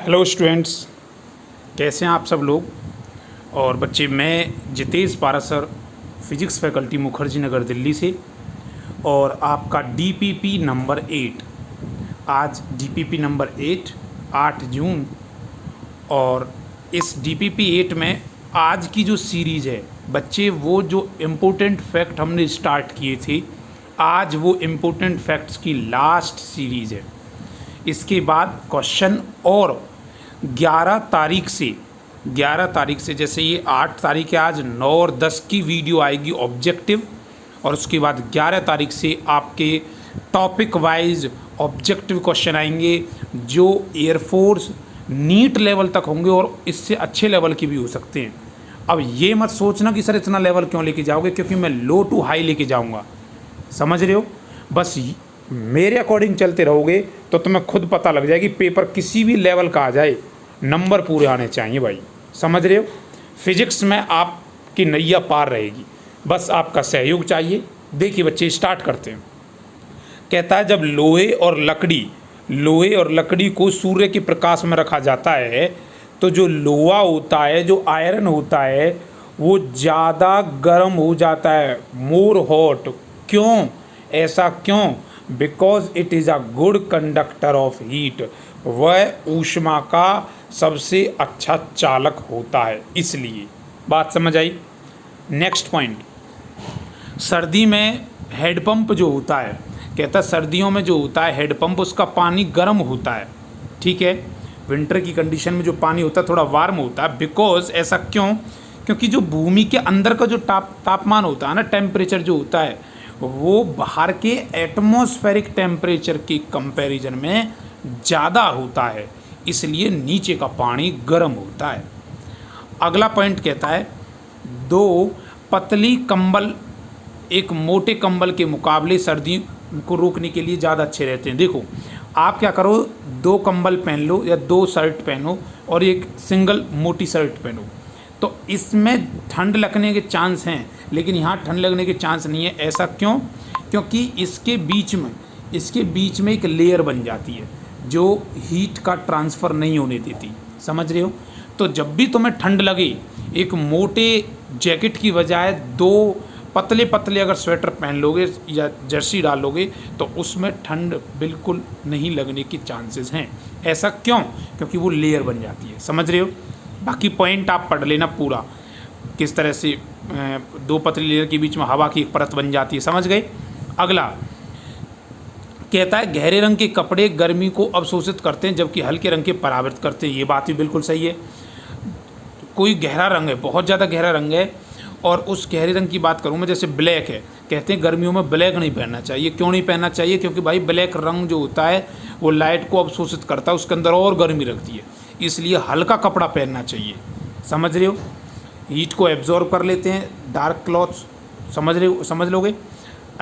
Hello students, कैसे हैं आप सब लोग। और बच्चे, मैं जितेश पारासर, फ़िज़िक्स फैकल्टी मुखर्जी नगर दिल्ली से। और आपका डीपीपी नंबर 8, आज डीपीपी नंबर 8 जून। और इस डीपीपी 8 में आज की जो सीरीज़ है बच्चे, वो जो इम्पोर्टेंट फैक्ट हमने स्टार्ट किए थे, आज वो इम्पोर्टेंट फैक्ट्स की लास्ट सीरीज़ है। इसके बाद क्वेश्चन और 11 तारीख से, जैसे ये 8 तारीख है, आज 9 और 10 की वीडियो आएगी ऑब्जेक्टिव। और उसके बाद 11 तारीख से आपके टॉपिक वाइज ऑब्जेक्टिव क्वेश्चन आएंगे, जो एयरफोर्स नीट लेवल तक होंगे और इससे अच्छे लेवल के भी हो सकते हैं। अब ये मत सोचना कि सर इतना लेवल क्यों लेके जाओगे, क्योंकि मैं लो टू हाई लेके जाऊँगा, समझ रहे हो। बस मेरे अकॉर्डिंग चलते रहोगे तो तुम्हें खुद पता लग जाएगी, पेपर किसी भी लेवल का आ जाए नंबर पूरे आने चाहिए भाई, समझ रहे हो। फिजिक्स में आपकी नैया पार रहेगी, बस आपका सहयोग चाहिए। देखिए बच्चे, स्टार्ट करते हैं। कहता है, जब लोहे और लकड़ी को सूर्य के प्रकाश में रखा जाता है तो जो लोहा होता है, जो आयरन होता है, वो ज़्यादा गर्म हो जाता है, मोर हॉट। क्यों? ऐसा क्यों? Because it is a good conductor of heat. वह ऊष्मा का सबसे अच्छा चालक होता है, इसलिए। बात समझ आई। नेक्स्ट पॉइंट, सर्दी में हेडपंप जो होता है, कहता है सर्दियों में जो होता है हेडपंप, उसका पानी गर्म होता है, ठीक है। विंटर की कंडीशन में जो पानी होता है थोड़ा वार्म होता है। बिकॉज ऐसा क्यों? क्योंकि जो भूमि के अंदर का जो तापमान होता है ना, टेम्परेचर जो होता है, वो बाहर के एटमॉस्फेरिक टेम्परेचर के कंपैरिजन में ज़्यादा होता है, इसलिए नीचे का पानी गर्म होता है। अगला पॉइंट कहता है, दो पतली कंबल एक मोटे कंबल के मुकाबले सर्दी को रोकने के लिए ज़्यादा अच्छे रहते हैं। देखो, आप क्या करो, 2 कंबल पहन लो या 2 शर्ट पहनो और एक सिंगल मोटी शर्ट पहनो, तो इसमें ठंड लगने के चांस हैं, लेकिन यहाँ ठंड लगने के चांस नहीं है। ऐसा क्यों? क्योंकि इसके बीच में एक लेयर बन जाती है जो हीट का ट्रांसफ़र नहीं होने देती, समझ रहे हो। तो जब भी तुम्हें ठंड लगे, एक मोटे जैकेट की बजाय 2 पतले पतले अगर स्वेटर पहन लोगे या जर्सी डाल लोगे तो उसमें ठंड बिल्कुल नहीं लगने के चांसेस हैं। ऐसा क्यों? क्योंकि वो लेयर बन जाती है, समझ रहे हो। बाकी पॉइंट आप पढ़ लेना पूरा, किस तरह से 2 पतली लेयर के बीच में हवा की एक परत बन जाती है, समझ गए। अगला कहता है, गहरे रंग के कपड़े गर्मी को अवशोषित करते हैं जबकि हल्के रंग के परावृत करते हैं। ये बात भी बिल्कुल सही है। कोई गहरा रंग है, बहुत ज़्यादा गहरा रंग है, और उस गहरे रंग की बात करूँ मैं, जैसे ब्लैक है, कहते हैं गर्मियों में ब्लैक नहीं पहनना चाहिए। क्यों नहीं पहनना चाहिए? क्योंकि भाई ब्लैक रंग जो होता है वो लाइट को अवशोषित करता है, उसके अंदर और गर्मी रखती है, इसलिए हल्का कपड़ा पहनना चाहिए, समझ रहे हो। हीट को एब्जॉर्ब कर लेते हैं डार्क क्लॉथ्स, समझ लोगे।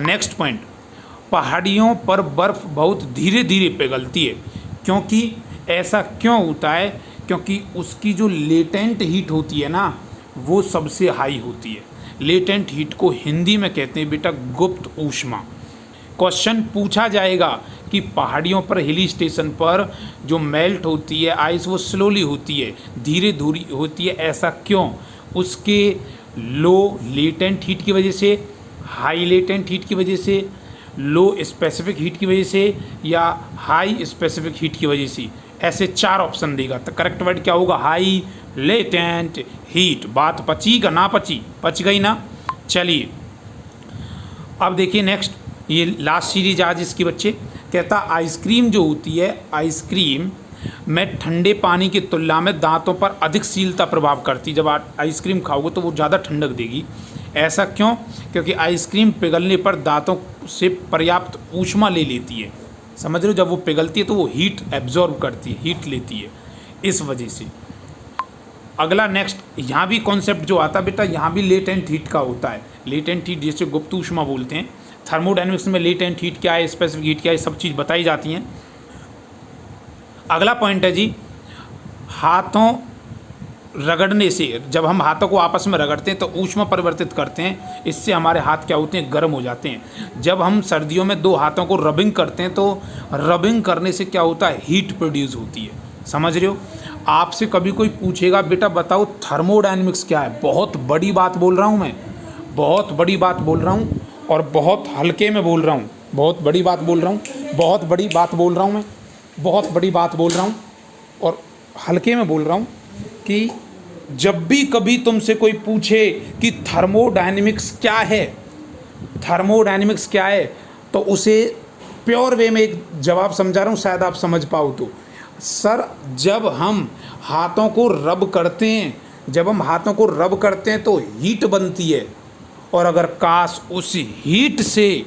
नेक्स्ट पॉइंट, पहाड़ियों पर बर्फ़ बहुत धीरे धीरे पिघलती है। क्योंकि ऐसा क्यों होता है? क्योंकि उसकी जो लेटेंट हीट होती है ना, वो सबसे हाई होती है। लेटेंट हीट को हिंदी में कहते हैं बेटा गुप्त ऊष्मा। क्वेश्चन पूछा जाएगा कि पहाड़ियों पर, हिली स्टेशन पर जो मेल्ट होती है आइस, वो स्लोली होती है, धीरे धीरे होती है। ऐसा क्यों? उसके लो लेटेंट हीट की वजह से, हाई लेटेंट हीट की वजह से, लो स्पेसिफिक हीट की वजह से, या हाई स्पेसिफिक हीट की वजह से। ऐसे 4 ऑप्शन देगा, तो करेक्ट वर्ड क्या होगा? High latent heat. बात पची का ना पची? पच गई ना। चलिए अब देखिए नेक्स्ट, ये लास्ट सीरीज आज इसकी बच्चे। कहता आइसक्रीम जो होती है, आइसक्रीम में ठंडे पानी की तुलना में दांतों पर अधिक शीतलता प्रभाव करती है। जब आप आइसक्रीम खाओगे तो वो ज़्यादा ठंडक देगी। ऐसा क्यों? क्योंकि आइसक्रीम पिघलने पर दांतों से पर्याप्त ऊष्मा ले लेती है, समझ रहे हो। जब वो पिघलती है तो वो हीट एब्जॉर्ब करती है, हीट लेती है, इस वजह से। अगला नेक्स्ट, यहाँ भी कॉन्सेप्ट जो आता है बेटा, यहाँ भी लेटेंट हीट का होता है। लेटेंट हीट जिसे गुप्त ऊष्मा बोलते हैं। थर्मोडायनेमिक्स में लेटेंट हीट क्या है, स्पेसिफिक हीट क्या है, सब चीज़ बताई जाती हैं। अगला पॉइंट है जी, हाथों रगड़ने से, जब हम हाथों को आपस में रगड़ते हैं तो ऊष्मा परिवर्तित करते हैं, इससे हमारे हाथ क्या होते हैं? गर्म हो जाते हैं। जब हम सर्दियों में 2 हाथों को रबिंग करते हैं तो रबिंग करने से क्या होता है? हीट प्रोड्यूस होती है, समझ रहे हो। आपसे कभी कोई पूछेगा बेटा बताओ थर्मोडायनेमिक्स क्या है, बहुत बड़ी बात बोल रहा हूँ मैं, बहुत बड़ी बात बोल रहा हूँ और बहुत हल्के में बोल रहा हूँ, बहुत बड़ी बात बोल रहा हूँ, बहुत बड़ी बात बोल रहा हूँ मैं, बहुत बड़ी बात बोल रहा हूँ और हल्के में बोल रहा हूँ कि जब भी कभी तुमसे कोई पूछे कि थर्मोडायनेमिक्स क्या है, थर्मोडायनेमिक्स क्या है, तो उसे प्योर वे में एक जवाब समझा रहा हूँ, शायद आप समझ पाओ तो। सर जब हम हाथों को रब करते हैं, जब हम हाथों को रब करते हैं तो हीट बनती है, और अगर काश उस हीट से,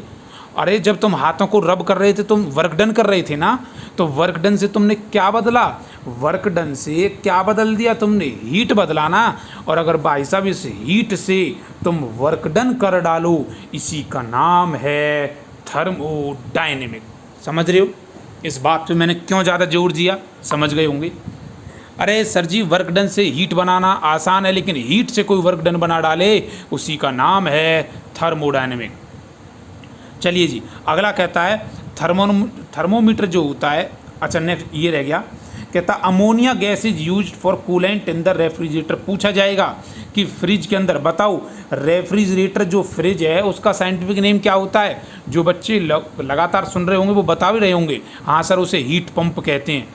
अरे जब तुम हाथों को रब कर रहे थे तुम वर्क डन कर रहे थे ना, तो वर्क डन से तुमने क्या बदला, वर्क डन से क्या बदल दिया तुमने, हीट बदला ना। और अगर भाई साहब इस हीट से तुम वर्क डन कर डालो, इसी का नाम है थर्मोडायनेमिक। समझ रहे हो इस बात पे मैंने क्यों ज़्यादा जोर दिया, समझ गए होंगे। अरे सर जी वर्क डन से हीट बनाना आसान है, लेकिन हीट से कोई वर्क डन बना डाले उसी का नाम है थर्मोडायनेमिक। चलिए जी अगला कहता है थर्मोमीटर जो होता है, अच्छा नेक्स्ट ये रह गया, कहता ammonia gas is used for coolant in the refrigerator. पूछा जाएगा कि फ्रिज के अंदर बताओ, रेफ्रिजरेटर जो फ्रिज है उसका साइंटिफिक नेम क्या होता है। जो बच्चे लगातार सुन रहे होंगे वो बता भी रहे होंगे, हाँ सर उसे हीट पंप कहते हैं।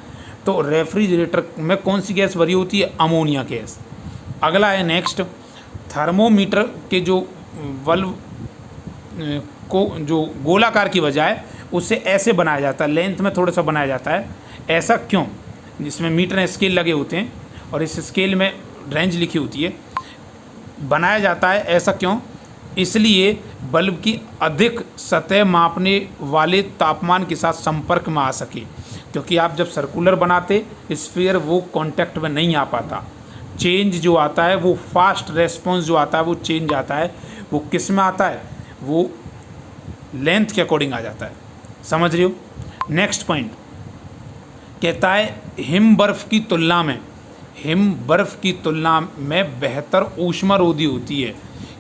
तो रेफ्रिजरेटर में कौन सी गैस भरी होती है, अमोनिया गैस। अगला है नेक्स्ट, थर्मोमीटर के जो बल्ब को जो गोलाकार की बजाय उससे ऐसे बनाया जाता है, लेंथ में थोड़ा सा बनाया जाता है, ऐसा क्यों, जिसमें मीटर स्केल लगे होते हैं और इस स्केल में रेंज लिखी होती है, बनाया जाता है ऐसा क्यों, इसलिए बल्ब की अधिक सतह मापने वाले तापमान के साथ संपर्क में आ सके। क्योंकि आप जब सर्कुलर बनाते स्फीयर वो कांटेक्ट में नहीं आ पाता, चेंज जो आता है वो फास्ट रेस्पॉन्स जो आता है वो चेंज आता है, वो किस में आता है, वो लेंथ के अकॉर्डिंग आ जाता है। समझ रहे हो। नेक्स्ट पॉइंट कहता है हिम बर्फ़ की तुलना में, हिम बर्फ़ की तुलना में बेहतर ऊष्मारोधी होती है।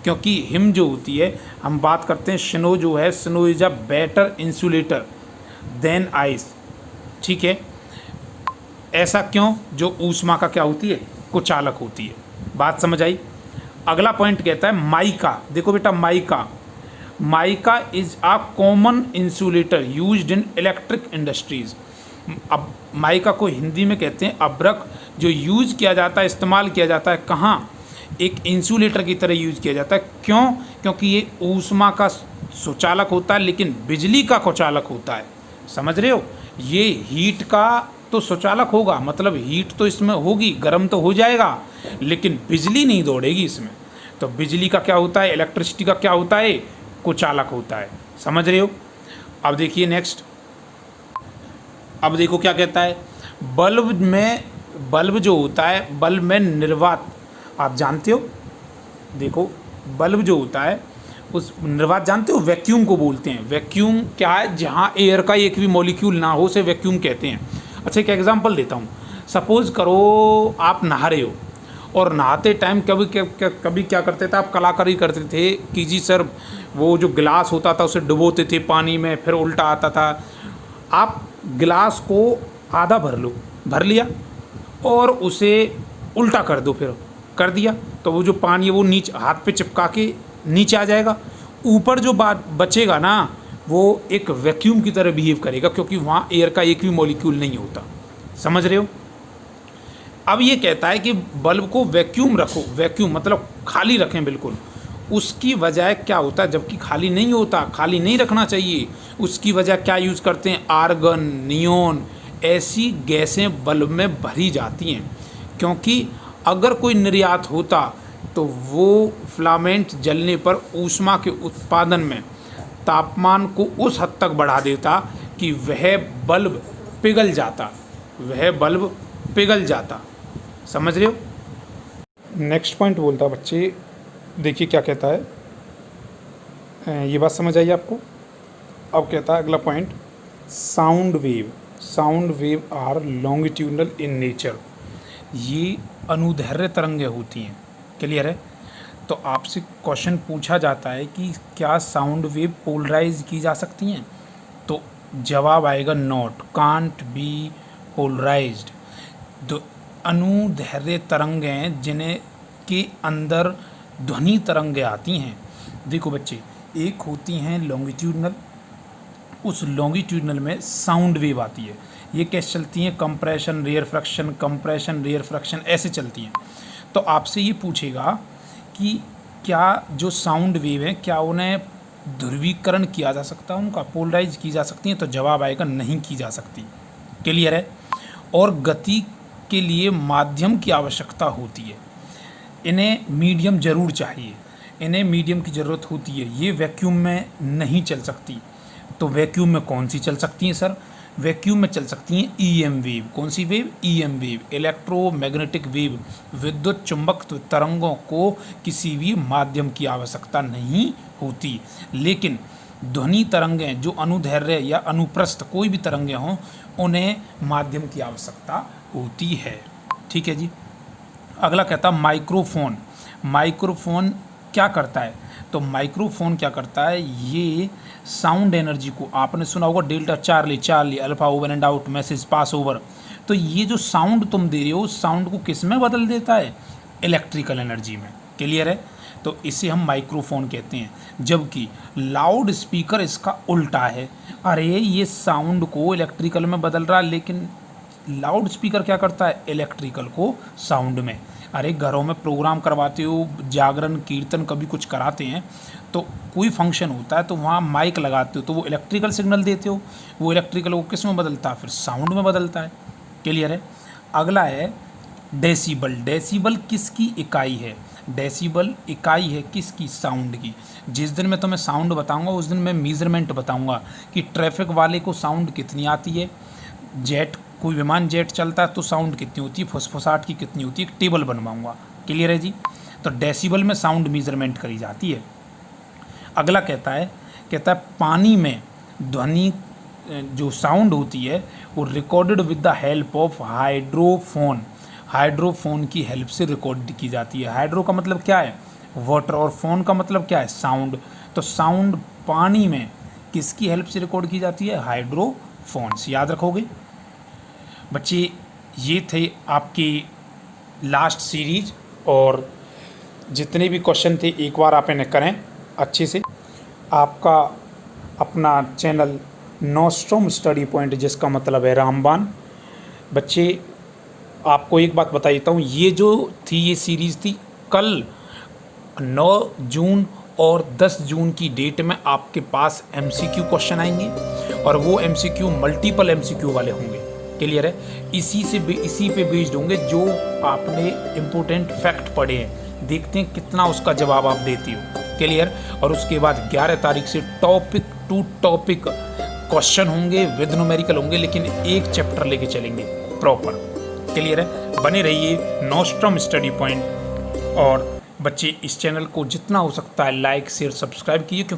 क्योंकि हिम जो होती है, हम बात करते हैं स्नो जो है, snow is a better insulator than ice, ठीक है। ऐसा क्यों, जो ऊष्मा का क्या होती है, कुचालक होती है। बात समझ आई। अगला पॉइंट कहता है माइका। देखो बेटा mica, mica is a common insulator used in electric industries. अब माइका को हिंदी में कहते हैं अभ्रक, जो यूज़ किया जाता है, इस्तेमाल किया जाता है कहाँ, एक इंसुलेटर की तरह यूज़ किया जाता है। क्यों, क्योंकि ये ऊष्मा का सुचालक होता है लेकिन बिजली का कुचालक होता है। समझ रहे हो, ये हीट का तो सुचालक होगा, मतलब हीट तो इसमें होगी, गर्म तो हो जाएगा, लेकिन बिजली नहीं दौड़ेगी इसमें। तो बिजली का क्या होता है, इलेक्ट्रिसिटी का क्या होता है, कुचालक होता है। समझ रहे हो। अब देखिए नेक्स्ट, अब देखो क्या कहता है, बल्ब में, बल्ब जो होता है, बल्ब में निर्वात, आप जानते हो, देखो बल्ब जो होता है उस निर्वात जानते हो, वैक्यूम को बोलते हैं। वैक्यूम क्या है, जहाँ एयर का एक भी मॉलिक्यूल ना हो उसे वैक्यूम कहते हैं। अच्छा एक एग्जांपल देता हूँ, सपोज़ करो आप नहा रहे हो और नहाते टाइम कभी क्या करते थे आप, कलाकारी करते थे कि जी सर वो जो गिलास होता था उसे डुबोते थे पानी में, फिर उल्टा आता था। आप गिलास को आधा भर लो, भर लिया और उसे उल्टा कर दो, फिर कर दिया तो वो जो पानी है वो नीचे हाथ पे चिपका के नीचे आ जाएगा। ऊपर जो बात बचेगा ना वो एक वैक्यूम की तरह बिहेव करेगा, क्योंकि वहाँ एयर का एक भी मॉलिक्यूल नहीं होता। समझ रहे हो। अब ये कहता है कि बल्ब को वैक्यूम रखो, वैक्यूम मतलब खाली रखें बिल्कुल। उसकी वजह क्या होता है, जबकि खाली नहीं होता, खाली नहीं रखना चाहिए। उसकी वजह क्या यूज़ करते हैं, आर्गन, नियोन, ऐसी गैसें बल्ब में भरी जाती हैं। क्योंकि अगर कोई निर्यात होता तो वो फिलामेंट जलने पर ऊष्मा के उत्पादन में तापमान को उस हद तक बढ़ा देता कि वह बल्ब पिघल जाता, वह बल्ब पिघल जाता। समझ रहे हो। नेक्स्ट पॉइंट बोलता बच्चे, देखिए क्या कहता है, ये बात समझ आई आपको। अब कहता है अगला point, sound wave, sound wave are longitudinal in nature. ये अनुदैर्घ्य तरंगें होती हैं। क्लियर है। तो आपसे क्वेश्चन पूछा जाता है कि क्या साउंड वेव पोलराइज की जा सकती हैं, तो जवाब आएगा नॉट, कांट बी पोलराइज्ड। अनुदैर्घ्य तरंगें जिन्हें के अंदर ध्वनि तरंगें आती हैं। देखो बच्चे, एक होती हैं लॉन्गिट्यूडनल, उस लॉन्गिट्यूडनल में साउंड वेव आती है। ये कैसे चलती हैं? कंप्रेशन रेयरफ्रैक्शन, कंप्रेशन रेयरफ्रैक्शन, ऐसे चलती हैं। तो आपसे ये पूछेगा कि क्या जो साउंड वेव है क्या उन्हें ध्रुवीकरण किया जा सकता है, उनका पोलराइज की जा सकती है? तो जवाब आएगा नहीं की जा सकती। क्लियर है? और गति के लिए माध्यम की आवश्यकता होती है, इन्हें मीडियम जरूर चाहिए, इन्हें मीडियम की ज़रूरत होती है। ये वैक्यूम में नहीं चल सकती। तो वैक्यूम में कौन सी चल सकती हैं सर? वैक्यूम में चल सकती हैं ईएम वेव। कौन सी wave? EM wave, electromagnetic wave. विद्युत चुंबकत्व तरंगों को किसी भी माध्यम की आवश्यकता नहीं होती, लेकिन ध्वनि तरंगें जो अनुदैर्घ्य या अनुप्रस्थ कोई भी तरंगें हों उन्हें माध्यम की आवश्यकता होती है। ठीक है जी। अगला कहता माइक्रोफोन। माइक्रोफोन क्या करता है? तो माइक्रोफोन क्या करता है, ये साउंड एनर्जी को, आपने सुना होगा delta Charlie Charlie alpha over and out message pass over, तो ये जो साउंड तुम दे रहे हो उस साउंड को किस में बदल देता है? इलेक्ट्रिकल एनर्जी में। क्लियर है? तो इसे हम माइक्रोफोन कहते हैं। जबकि लाउड स्पीकर इसका उल्टा है। अरे ये साउंड को इलेक्ट्रिकल में बदल रहा है, लेकिन लाउड स्पीकर क्या करता है? इलेक्ट्रिकल को साउंड में। अरे घरों में प्रोग्राम करवाते हो, जागरण कीर्तन कभी कुछ कराते हैं तो कोई फंक्शन होता है तो वहाँ माइक लगाते हो तो वो इलेक्ट्रिकल सिग्नल देते हो, वो इलेक्ट्रिकल को किस में बदलता है? फिर साउंड में बदलता है। क्लियर है? अगला है डेसिबल। डेसिबल किसकी इकाई है? डेसिबल इकाई है किसकी? साउंड की। जिस दिन मैं तुम्हें साउंड बताऊंगा उस दिन मैं मेजरमेंट बताऊंगा कि ट्रैफिक वाले को साउंड कितनी आती है, जेट कोई विमान जेट चलता है तो साउंड कितनी होती है, फुसफुसाहट की कितनी होती है, एक टेबल बनवाऊंगा। क्लियर है जी? तो डेसिबल में साउंड मेजरमेंट करी जाती है। अगला कहता है पानी में ध्वनि जो साउंड होती है वो recorded with the help of hydrophone. Hydrophone की हेल्प से रिकॉर्ड की जाती है। हाइड्रो का मतलब क्या है? वाटर, और फोन का मतलब क्या है? साउंड। तो साउंड पानी में किसकी हेल्प से रिकॉर्ड की जाती है? हाइड्रोफोन्स। याद रखोगे बच्चे। ये थे आपकी लास्ट सीरीज, और जितने भी क्वेश्चन थे एक बार आप इन्हें करें अच्छे से। आपका अपना चैनल नोस्ट्रोम स्टडी पॉइंट, जिसका मतलब है रामबाण। बच्चे आपको एक बात बता देता हूँ, ये जो थी ये सीरीज़ थी कल 9 जून और 10 जून की डेट में आपके पास MCQ क्वेश्चन आएंगे, और वो MCQ मल्टीपल MCQ वाले होंगे। क्लियर है? इसी पे बेस्ड होंगे जो आपने इम्पोर्टेंट फैक्ट पढ़े हैं। देखते हैं कितना उसका जवाब आप देती हो। क्लियर? और उसके बाद 11 तारीख से टॉपिक टू टॉपिक क्वेश्चन होंगे, विद न्यूमेरिकल होंगे, लेकिन एक चैप्टर लेके चलेंगे प्रॉपर। क्लियर है? बने रहिए नोस्ट्रोम स्टडी पॉइंट। और बच्चे इस चैनल को जितना हो सकता है लाइक शेयर सब्सक्राइब कीजिए, क्योंकि